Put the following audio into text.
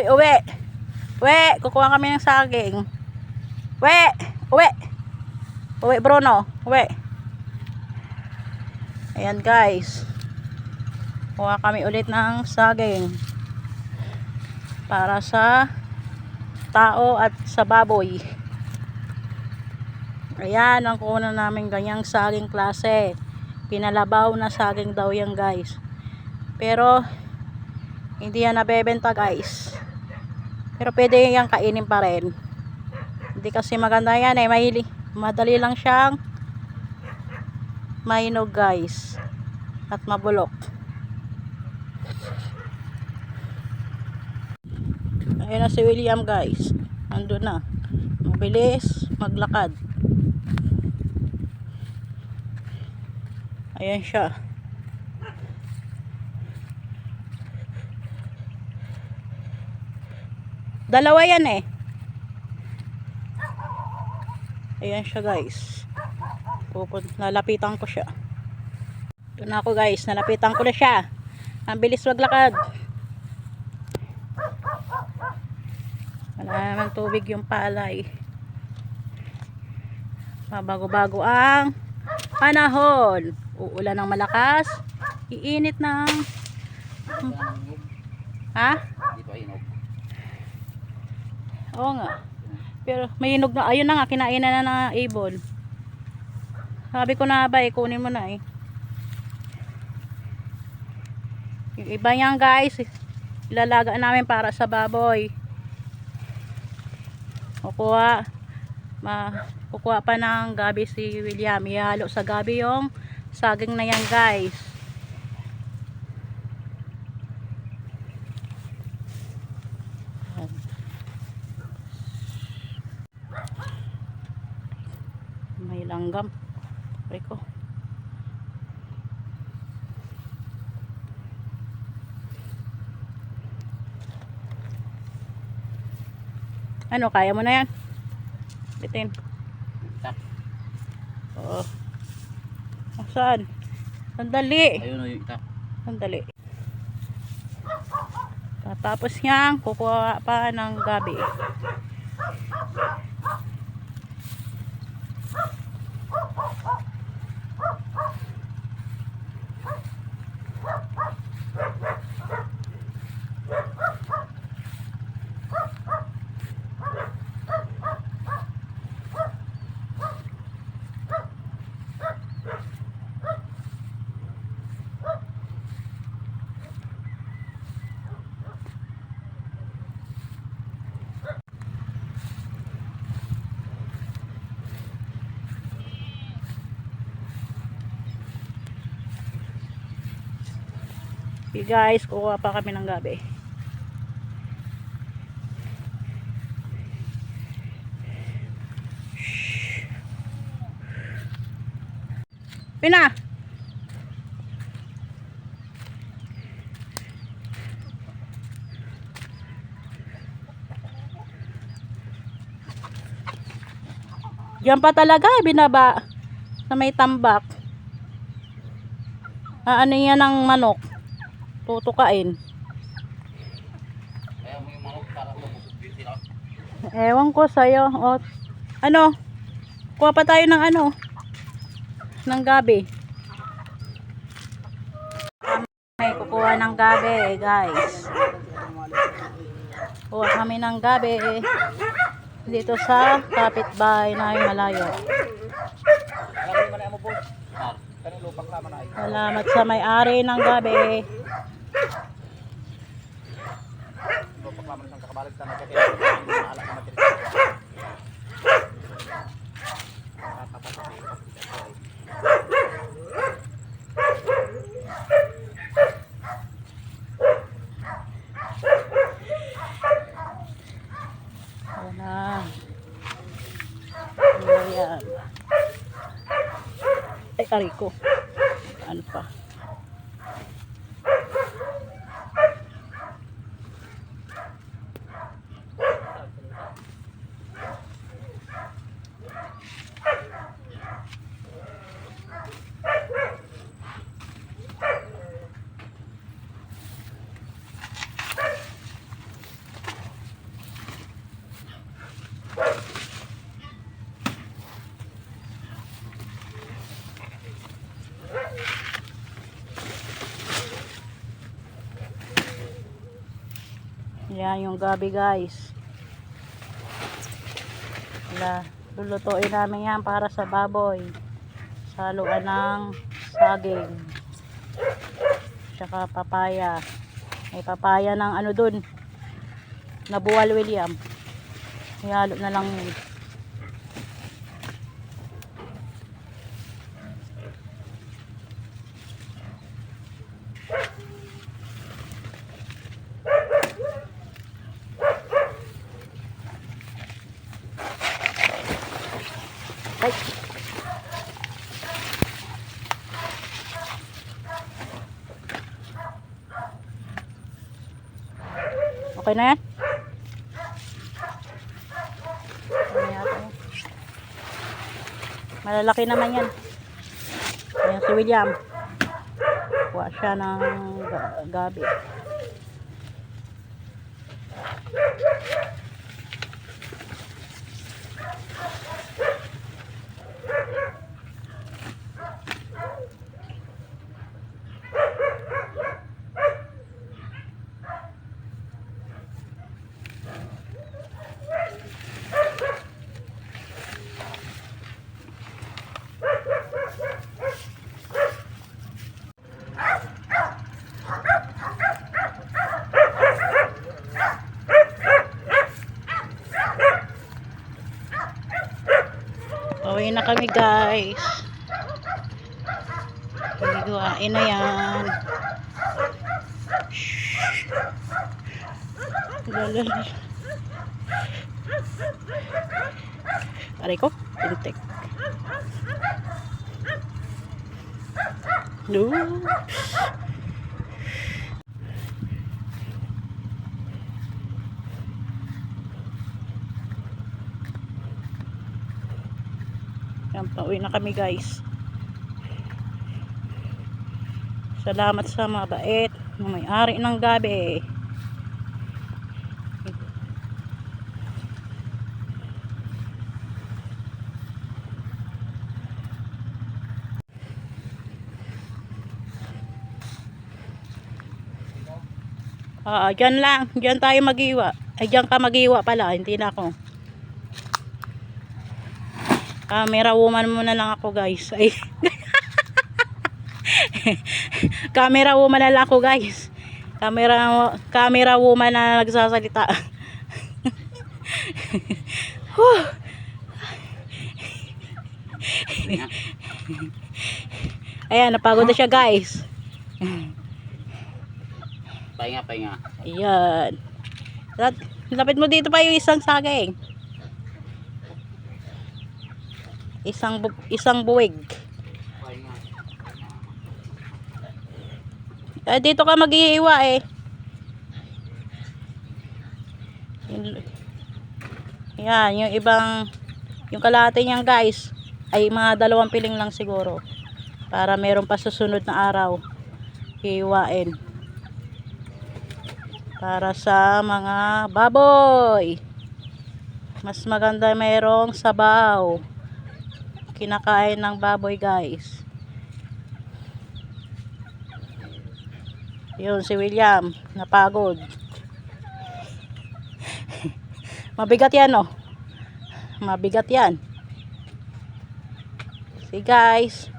Hoy, uwi. Uwi, kukuha kami ng saging. Uwi, uwi. Uwi, Bruno. Uwi. Ayan guys. Kuha kami ulit ng saging. Para sa tao at sa baboy. Ayan, ang kuha namin ganyang saging klase. Pinalabaw na saging daw yan guys. Pero hindi yan nabebenta guys. Pero pwede yan kainin pa rin. Hindi kasi maganda yan eh. Madali lang siyang mainog guys. At mabulok. Ayan na si William guys. Nandun na. Mabilis maglakad. Ayan siya. Dalawa yan eh. Ayan siya guys. Nalapitan ko siya. Ito na ako guys. Nalapitan ko na siya. Ang bilis maglakad. Wala naman tubig yung palay. Mabago-bago ang panahon. Uulan ng malakas. Iinit ng ha? Dito ay inog. Oo nga. Pero may inog na. Ayun na nga. Kinainan na ng ibon. Sabi ko na ba kunin mo na eh. Yung iba niyan guys. Ilalaga namin para sa baboy. Kukuha pa ng gabi si William. Ihalo sa gabi yung saging na yan guys. May langgam. Reko. Ano, kaya mo na yan? Bitin. Oo. Saan? Sandali. Ayun o yung itak. Sandali. Tapos niyang kukuha pa ng gabi. Okay guys, kukuha pa kami ng gabi. Pina! Diyan pa talaga, binaba sa may tambak. Ano yan ng manok? Tutukain. Kaya mo yung manok para mabusog sila. Ewan ko sa'yo. O, ano? Kuha pa tayo ng ano? Ng gabi. May kukuha ng gabi guys. Kuha kami ng gabi. Dito sa kapitbahay na yung malayo. Salamat sa may-ari ng gabi. Ayan. Ay, aray ko. Ano pa? Yan yung gabi guys. Wala. Lulutuin namin yan para sa baboy. Saluan ng saging. Tsaka papaya. May papaya ng ano dun. Nabuwal William. Ihalo na lang yun. Ay. Okay na yan? Ano yata yan? Malalaki naman yan. Ayan si William. Kuha siya ng gabi. Pauwi na kami guys. Higuain na yan. Lalala. Aray ko, pintek. No. Yan, pauwi na kami guys. Salamat sa mabait na may-ari ng gabi. Dyan lang. Dyan tayo mag-iwa. Ay, dyan ka mag-iwa pala. Hindi na ako. Camera woman muna lang ako guys. Ay. Camera woman na lang ako guys. Camera woman na nagsasalita. Ayan, napagod na siya guys. Pahinga, pahinga. Ayan. Lapit mo dito pa yung isang saging. Isang buwig. Pahinga. Dito ka mag-iiwa eh. Yan, yung ibang, yung kalahati niyan guys, ay mga 2 piling lang siguro. Para meron pa susunod na araw. Iiwain. Para sa mga baboy. Mas maganda mayroong sabaw. Kinakain ng baboy guys. Yun si William, napagod. Mabigat yan oh. Mabigat yan. See guys.